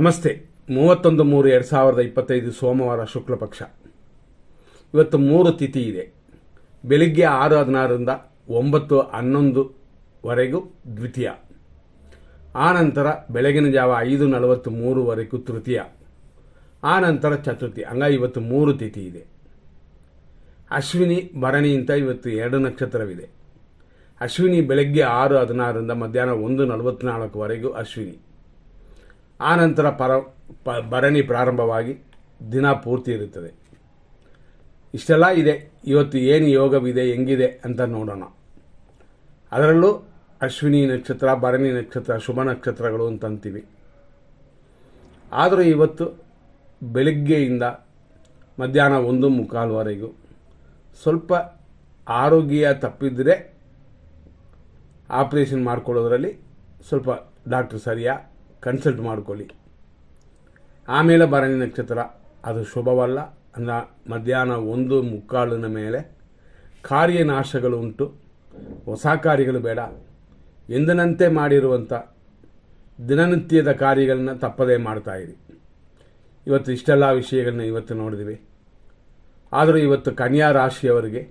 ನಮಸ್ತೆ. 31/3/2025 ಸೋಮವಾರ ಶುಕ್ಲ ಪಕ್ಷ. ಇವತ್ತು 3 ತಿಥಿ ಇದೆ. ಬೆಳಿಗ್ಗೆ 6:16ರಿಂದ 9:11ವರೆಗೂ ದ್ವಿತೀಯ, ಆನಂತರ ಬೆಳಗಿನ ಜಾವ 5:43ವರೆಗೂ ತೃತೀಯ, ಆನಂತರ ಚತುರ್ಥಿ. ಹಂಗಾಗಿ ಇವತ್ತು 3 ತಿಥಿ ಇದೆ. ಅಶ್ವಿನಿ ಭರಣಿ ಅಂತ ಇವತ್ತು 2 ನಕ್ಷತ್ರವಿದೆ. ಅಶ್ವಿನಿ ಬೆಳಗ್ಗೆ 6:16ರಿಂದ ಮಧ್ಯಾಹ್ನ 1:44ವರೆಗೂ ಅಶ್ವಿನಿ, ಆನಂತರ ಭರಣಿ ಪ್ರಾರಂಭವಾಗಿ ದಿನ ಪೂರ್ತಿ ಇರುತ್ತದೆ. ಇಷ್ಟೆಲ್ಲ ಇದೆ. ಇವತ್ತು ಏನು ಯೋಗವಿದೆ, ಹೆಂಗಿದೆ ಅಂತ ನೋಡೋಣ. ಅದರಲ್ಲೂ ಅಶ್ವಿನಿ ನಕ್ಷತ್ರ, ಭರಣಿ ನಕ್ಷತ್ರ ಶುಭ ನಕ್ಷತ್ರಗಳು ಅಂತ ಅಂತೀವಿ. ಆದರೂ ಇವತ್ತು ಬೆಳಗ್ಗೆಯಿಂದ ಮಧ್ಯಾಹ್ನ 1:45ವರೆಗೂ ಸ್ವಲ್ಪ ಆರೋಗ್ಯ ತಪ್ಪಿದರೆ ಆಪರೇಷನ್ ಮಾಡಿಕೊಳ್ಳೋದ್ರಲ್ಲಿ ಸ್ವಲ್ಪ ಡಾಕ್ಟರ್ ಸರಿಯಾಗಿ ಕನ್ಸಲ್ಟ್ ಮಾಡ್ಕೊಳ್ಳಿ. ಆಮೇಲೆ ಭರಣಿ ನಕ್ಷತ್ರ ಅದು ಶುಭವಲ್ಲ. ಅಂದರೆ ಮಧ್ಯಾಹ್ನ 1:45 ಮೇಲೆ ಕಾರ್ಯನಾಶಗಳು ಉಂಟು. ಹೊಸ ಕಾರ್ಯಗಳು ಬೇಡ. ಎಂದಿನಂತೆ ಮಾಡಿರುವಂಥ ದಿನನಿತ್ಯದ ಕಾರ್ಯಗಳನ್ನ ತಪ್ಪದೇ ಮಾಡ್ತಾಯಿರಿ. ಇವತ್ತು ಇಷ್ಟೆಲ್ಲ ವಿಷಯಗಳನ್ನ ಇವತ್ತು ನೋಡಿದ್ವಿ. ಆದರೂ ಇವತ್ತು ಕನ್ಯಾ ರಾಶಿಯವರಿಗೆ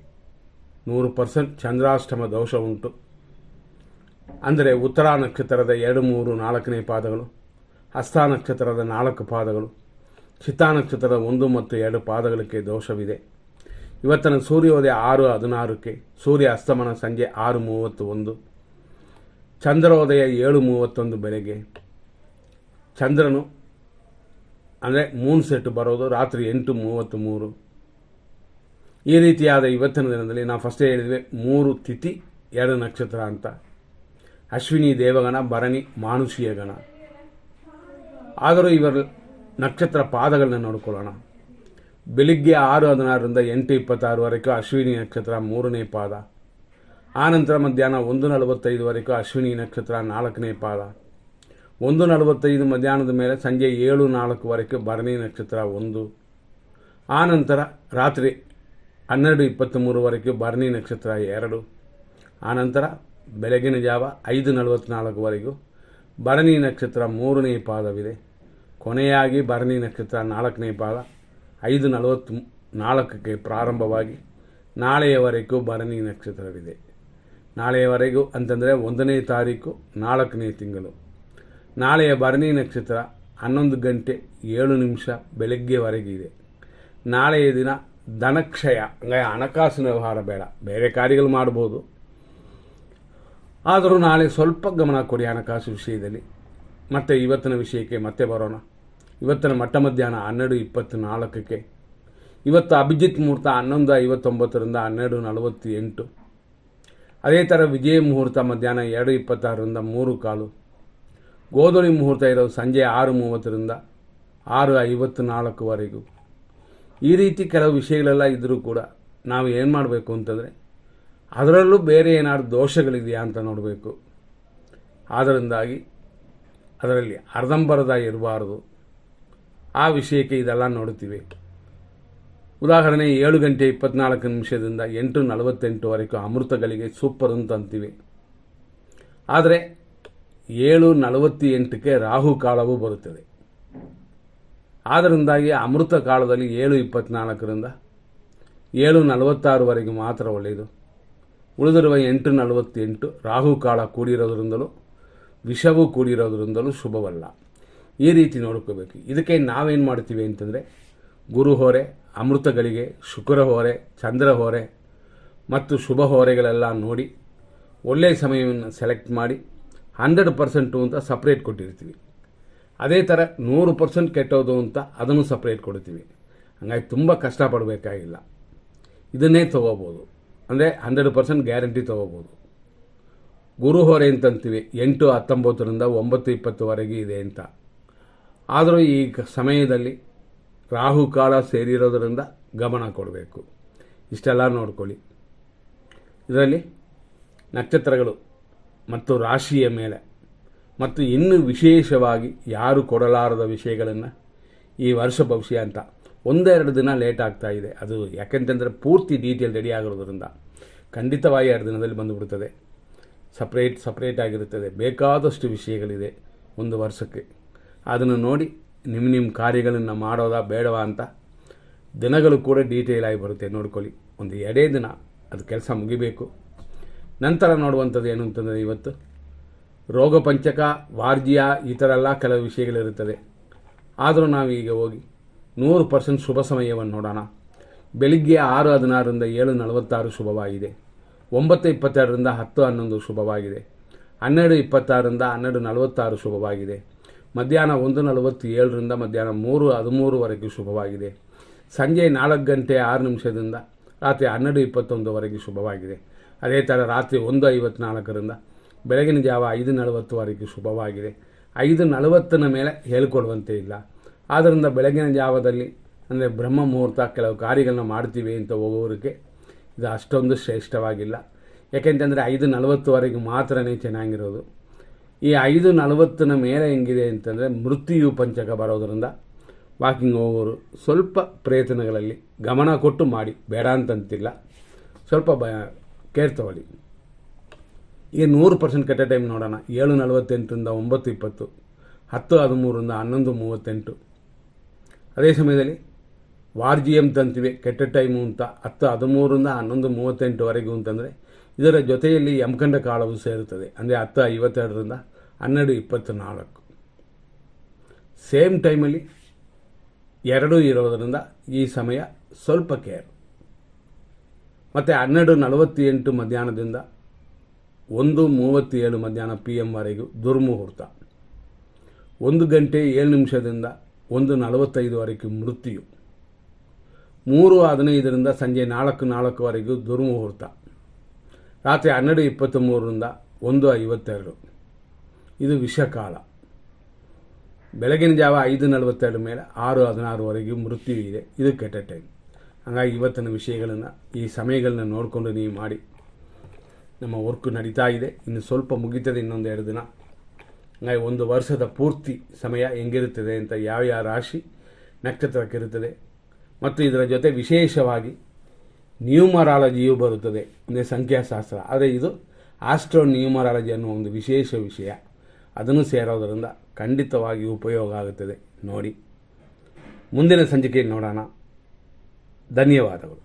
100% ಚಂದ್ರಾಷ್ಟಮ ದೋಷ ಉಂಟು. ಅಂದರೆ ಉತ್ತರ ನಕ್ಷತ್ರದ 2, 3, 4ನೇ ಪಾದಗಳು, ಹಸ್ತ ನಕ್ಷತ್ರದ 4 ಪಾದಗಳು, ಚಿತ್ತಾ ನಕ್ಷತ್ರದ 1 ಮತ್ತು 2 ಪಾದಗಳಿಗೆ ದೋಷವಿದೆ. ಇವತ್ತಿನ ಸೂರ್ಯೋದಯ 6:16ಕ್ಕೆ, ಸೂರ್ಯ ಅಸ್ತಮನ ಸಂಜೆ 6:31, ಚಂದ್ರೋದಯ 7:31 ಬೆಳಗ್ಗೆ. ಚಂದ್ರನು ಅಂದರೆ ಮೂನ್ ಸೆಟ್ ಬರೋದು ರಾತ್ರಿ 8:33. ಈ ರೀತಿಯಾದ ಇವತ್ತಿನ ದಿನದಲ್ಲಿ ನಾವು ಫಸ್ಟೇ ಹೇಳಿದ್ವಿ 3 ತಿಥಿ 2 ನಕ್ಷತ್ರ ಅಂತ. ಅಶ್ವಿನಿ ದೇವಗಣ, ಭರಣಿ ಮಾನುಷೀಯ ಗಣ. ಆದರೂ ಇವರ ನಕ್ಷತ್ರ ಪಾದಗಳನ್ನ ನೋಡ್ಕೊಳ್ಳೋಣ. ಬೆಳಿಗ್ಗೆ 6:16ರಿಂದ 8:26ವರೆಗೂ ಅಶ್ವಿನಿ ನಕ್ಷತ್ರ 3ನೇ ಪಾದ, ಆನಂತರ ಮಧ್ಯಾಹ್ನ 1:45ವರೆಗೂ ಅಶ್ವಿನಿ ನಕ್ಷತ್ರ 4ನೇ ಪಾದ, 1:45 ಮಧ್ಯಾಹ್ನದ ಮೇಲೆ ಸಂಜೆ 7:04ವರೆಗೂ ಭರಣಿ ನಕ್ಷತ್ರ 1, ಆನಂತರ ರಾತ್ರಿ 12:23ವರೆಗೂ ಭರಣಿ ನಕ್ಷತ್ರ 2, ಆನಂತರ ಬೆಳಗಿನ ಜಾವ 5:44ವರೆಗೂ ಭರಣಿ ನಕ್ಷತ್ರ 3ನೇ ಪಾದವಿದೆ. ಕೊನೆಯಾಗಿ ಭರಣಿ ನಕ್ಷತ್ರ 4ನೇ ಪಾದ 5:44ಕ್ಕೆ ಪ್ರಾರಂಭವಾಗಿ ನಾಳೆಯವರೆಗೂ ಭರಣಿ ನಕ್ಷತ್ರವಿದೆ. ನಾಳೆಯವರೆಗೂ ಅಂತಂದರೆ 1ನೇ ತಾರೀಕು 4ನೇ ತಿಂಗಳು. ನಾಳೆಯ ಭರಣಿ ನಕ್ಷತ್ರ 11:07 ಬೆಳಗ್ಗೆವರೆಗಿದೆ. ನಾಳೆಯ ದಿನ ಧನಕ್ಷಯ, ಅಂದರೆ ಹಣಕಾಸಿನ ವ್ಯವಹಾರ ಬೇಡ, ಬೇರೆ ಕಾರ್ಯಗಳು ಮಾಡ್ಬೋದು. ಆದರೂ ನಾಳೆ ಸ್ವಲ್ಪ ಗಮನ ಕೊಡಿ ಹಣಕಾಸು ವಿಷಯದಲ್ಲಿ. ಮತ್ತು ಇವತ್ತಿನ ವಿಷಯಕ್ಕೆ ಮತ್ತೆ ಬರೋಣ. ಇವತ್ತಿನ ಮಧ್ಯಾಹ್ನ 12:24ಕ್ಕೆ. ಇವತ್ತು ಅಭಿಜಿತ್ ಮುಹೂರ್ತ 11:59ರಿಂದ 12:48. ಅದೇ ಥರ ವಿಜಯ ಮುಹೂರ್ತ ಮಧ್ಯಾಹ್ನ 2:26ರಿಂದ 3:15. ಗೋಧೂಳಿ ಮುಹೂರ್ತ ಇರೋದು ಸಂಜೆ 6:30ರಿಂದ 6:54ವರೆಗೂ. ಈ ರೀತಿ ಕೆಲವು ವಿಷಯಗಳೆಲ್ಲ ಇದ್ದರೂ ಕೂಡ ನಾವು ಏನು ಮಾಡಬೇಕು ಅಂತಂದರೆ ಅದರಲ್ಲೂ ಬೇರೆ ಏನಾದ್ರು ದೋಷಗಳಿದೆಯಾ ಅಂತ ನೋಡಬೇಕು. ಆದ್ದರಿಂದಾಗಿ ಅದರಲ್ಲಿ ಅರ್ಧಂಬರ್ಧ ಇರಬಾರ್ದು. ಆ ವಿಷಯಕ್ಕೆ ಇದೆಲ್ಲ ನೋಡ್ತೀವಿ. ಉದಾಹರಣೆ 7:24 8:48ವರೆಗೂ ಅಮೃತಗಳಿಗೆ ಸೂಪರ್ ಅಂತ ಅಂತೀವಿ. ಆದರೆ 7:48ಕ್ಕೆ ರಾಹು ಕಾಲವೂ ಬರುತ್ತದೆ. ಆದ್ದರಿಂದಾಗಿ ಅಮೃತ ಕಾಲದಲ್ಲಿ 7:24ರಿಂದ 7:46ವರೆಗೂ ಮಾತ್ರ ಒಳ್ಳೆಯದು. ಉಳಿದಿರುವ 8:48 ರಾಹು ಕಾಲ ಕೂಡಿರೋದ್ರಿಂದಲೂ ವಿಷವೂ ಕೂಡಿರೋದ್ರಿಂದಲೂ ಶುಭವಲ್ಲ. ಈ ರೀತಿ ನೋಡ್ಕೋಬೇಕು. ಇದಕ್ಕೆ ನಾವೇನು ಮಾಡ್ತೀವಿ ಅಂತಂದರೆ ಗುರು ಹೊರೆ, ಅಮೃತಗಳಿಗೆ ಶುಕ್ರ ಹೊರೆ, ಚಂದ್ರ ಹೊರೆ ಮತ್ತು ಶುಭ ಹೊರೆಗಳೆಲ್ಲ ನೋಡಿ ಒಳ್ಳೆಯ ಸಮಯವನ್ನು ಸೆಲೆಕ್ಟ್ ಮಾಡಿ 100% ಅಂತ ಸಪ್ರೇಟ್ ಕೊಟ್ಟಿರ್ತೀವಿ. ಅದೇ ಥರ 100% ಕೆಟ್ಟೋದು ಅಂತ ಅದನ್ನು ಸಪ್ರೇಟ್ ಕೊಡ್ತೀವಿ. ಹಂಗಾಗಿ ತುಂಬ ಕಷ್ಟಪಡಬೇಕಾಗಿಲ್ಲ. ಇದನ್ನೇ ತೊಗೋಬೋದು. ಅಂದರೆ 100% ಗ್ಯಾರಂಟಿ ತೊಗೋಬೋದು. ಗುರು ಹೊರೆ ಅಂತಂತೀವಿ 8:19ರಿಂದ 9:20ವರೆಗೆ ಇದೆ ಅಂತ. ಆದರೂ ಈ ಸಮಯದಲ್ಲಿ ರಾಹು ಕಾಲ ಸೇರಿರೋದರಿಂದ ಗಮನ ಕೊಡಬೇಕು. ಇಷ್ಟೆಲ್ಲ ನೋಡ್ಕೊಳ್ಳಿ. ಇದರಲ್ಲಿ ನಕ್ಷತ್ರಗಳು ಮತ್ತು ರಾಶಿಯ ಮೇಲೆ ಮತ್ತು ಇನ್ನೂ ವಿಶೇಷವಾಗಿ ಯಾರು ಕೊಡಲಾರದ ವಿಷಯಗಳನ್ನು ಈ ವರ್ಷ ಭವಿಷ್ಯ ಅಂತ 1-2 ದಿನ ಲೇಟ್ ಆಗ್ತಾ ಇದೆ. ಅದು ಯಾಕೆಂತಂದರೆ ಪೂರ್ತಿ ಡೀಟೇಲ್ ರೆಡಿ ಆಗಿರೋದ್ರಿಂದ ಖಂಡಿತವಾಗಿ 2 ದಿನದಲ್ಲಿ ಬಂದುಬಿಡ್ತದೆ. ಸಪ್ರೇಟ್ ಆಗಿರುತ್ತದೆ. ಬೇಕಾದಷ್ಟು ವಿಷಯಗಳಿದೆ ಒಂದು ವರ್ಷಕ್ಕೆ. ಅದನ್ನು ನೋಡಿ ನಿಮ್ಮ ಕಾರ್ಯಗಳನ್ನು ಮಾಡೋದಾ ಬೇಡವಾ ಅಂತ ದಿನಗಳು ಕೂಡ ಡೀಟೇಲ್ ಆಗಿ ಬರುತ್ತೆ, ನೋಡ್ಕೊಳ್ಳಿ. ಒಂದು 2 ದಿನ ಅದು ಕೆಲಸ ಮುಗಿಬೇಕು. ನಂತರ ನೋಡುವಂಥದ್ದು ಏನು ಅಂತಂದರೆ, ಇವತ್ತು ರೋಗ ಪಂಚಕ, ವಾರ್ಜಿಯ ಈ ಥರ ಎಲ್ಲ ಕೆಲವು ವಿಷಯಗಳಿರುತ್ತದೆ. ಆದರೂ ನಾವೀಗ ಹೋಗಿ 100% ಶುಭ ಸಮಯವನ್ನು ನೋಡೋಣ. ಬೆಳಿಗ್ಗೆ 6:16ರಿಂದ 7:46 ಶುಭವಾಗಿದೆ. 9:22ರಿಂದ 10:11 ಶುಭವಾಗಿದೆ. 12:26ರಿಂದ 12:46 ಶುಭವಾಗಿದೆ. ಮಧ್ಯಾಹ್ನ 1:47ರಿಂದ ಮಧ್ಯಾಹ್ನ 3:13ವರೆಗೂ ಶುಭವಾಗಿದೆ. ಸಂಜೆ 4 ಗಂಟೆ 6 ನಿಮಿಷದಿಂದ ರಾತ್ರಿ 12:21ವರೆಗೂ ಶುಭವಾಗಿದೆ. ಅದೇ ಥರ ರಾತ್ರಿ 1:54ರಿಂದ ಬೆಳಗಿನ ಜಾವ 5:40ವರೆಗೂ ಶುಭವಾಗಿದೆ. 5:40ನ ಮೇಲೆ ಹೇಳಿಕೊಡುವಂತೆ ಇಲ್ಲ. ಆದ್ದರಿಂದ ಬೆಳಗಿನ ಜಾವದಲ್ಲಿ ಅಂದರೆ ಬ್ರಹ್ಮ ಮುಹೂರ್ತ ಕೆಲವು ಕಾರ್ಯಗಳನ್ನ ಮಾಡ್ತೀವಿ ಅಂತ ಹೋಗೋರಿಗೆ ಇದು ಅಷ್ಟೊಂದು ಶ್ರೇಷ್ಠವಾಗಿಲ್ಲ. ಯಾಕೆಂತಂದರೆ 5:40ವರೆಗೂ ಮಾತ್ರನೇ ಚೆನ್ನಾಗಿರೋದು. ಈ 5:40ನ ಮೇಲೆ ಹೆಂಗಿದೆ ಅಂತಂದರೆ ಮೃತ್ಯು ಪಂಚಕ ಬರೋದರಿಂದ ವಾಕಿಂಗ್ ಹೋಗೋರು ಸ್ವಲ್ಪ ಪ್ರಯತ್ನಗಳಲ್ಲಿ ಗಮನ ಕೊಟ್ಟು ಮಾಡಿ, ಬೇಡ ಅಂತಂತಿಲ್ಲ, ಸ್ವಲ್ಪ ಕೇರ್ ತಗೊಳ್ಳಿ. ಈಗ 100% ಕೆಟ್ಟ ಟೈಮ್ ನೋಡೋಣ. 7:48ರಿಂದ 9:20, 10:13ರಿಂದ 11:38. ಅದೇ ಸಮಯದಲ್ಲಿ ವಾರ್ಜಿಯಂ ತಂತಿವೆ ಕೆಟ್ಟ ಟೈಮು ಅಂತ 10:13ರಿಂದ 11:38ವರೆಗೂ ಅಂತಂದರೆ ಇದರ ಜೊತೆಯಲ್ಲಿ ಯಮಕಂಡ ಕಾಲವು ಸೇರುತ್ತದೆ. ಅಂದರೆ 10:52ರಿಂದ 12:24. ಸೇಮ್ ಟೈಮಲ್ಲಿ 2 ಇರೋದರಿಂದ ಈ ಸಮಯ ಸ್ವಲ್ಪ ಕೇರ್. ಮತ್ತು 12:48 ಮಧ್ಯಾಹ್ನದಿಂದ 1:37 ಮಧ್ಯಾಹ್ನ PM ವರೆಗೂ ದುರ್ಮುಹೂರ್ತ. 1 ಗಂಟೆ 7 ನಿಮಿಷದಿಂದ 1:45ವರೆಗೂ ಮೃತ್ಯು. 3:15ರಿಂದ ಸಂಜೆ 4:04ವರೆಗೂ ದುರ್ಮುಹೂರ್ತ. ರಾತ್ರಿ 12:23ರಿಂದ 1:52 ಇದು ವಿಷಕಾಲ. ಬೆಳಗಿನ ಜಾವ 5:42 ಮೇಲೆ 6:16ವರೆಗೂ ಮೃತ್ಯು ಇದೆ. ಇದು ಕೆಟ್ಟ ಟೈಮ್. ಹಾಗಾಗಿ ಇವತ್ತಿನ ವಿಷಯಗಳನ್ನು ಈ ಸಮಯಗಳನ್ನ ನೋಡಿಕೊಂಡು ನೀವು ಮಾಡಿ. ನಮ್ಮ ವರ್ಕು ನಡೀತಾ ಇದೆ, ಇನ್ನು ಸ್ವಲ್ಪ ಮುಗಿತದೆ, ಇನ್ನೊಂದು 2 ದಿನ. ಹಾಗಾಗಿ 1 ವರ್ಷದ ಪೂರ್ತಿ ಸಮಯ ಹೆಂಗಿರುತ್ತದೆ ಅಂತ ಯಾವ ರಾಶಿ ನಕ್ಷತ್ರಕ್ಕಿರುತ್ತದೆ ಮತ್ತು ಇದರ ಜೊತೆ ವಿಶೇಷವಾಗಿ ನ್ಯೂಮರಾಲಜಿಯೂ ಬರುತ್ತದೆ, ಅಂದರೆ ಸಂಖ್ಯಾಶಾಸ್ತ್ರ. ಆದರೆ ಇದು ಆಸ್ಟ್ರೋ ನ್ಯೂಮರಾಲಜಿ ಅನ್ನೋ ಒಂದು ವಿಶೇಷ ವಿಷಯ, ಅದನ್ನು ಸೇರೋದರಿಂದ ಖಂಡಿತವಾಗಿ ಉಪಯೋಗ ಆಗುತ್ತದೆ. ನೋಡಿ, ಮುಂದಿನ ಸಂಚಿಕೆಯಲ್ಲಿ ನೋಡೋಣ. ಧನ್ಯವಾದಗಳು.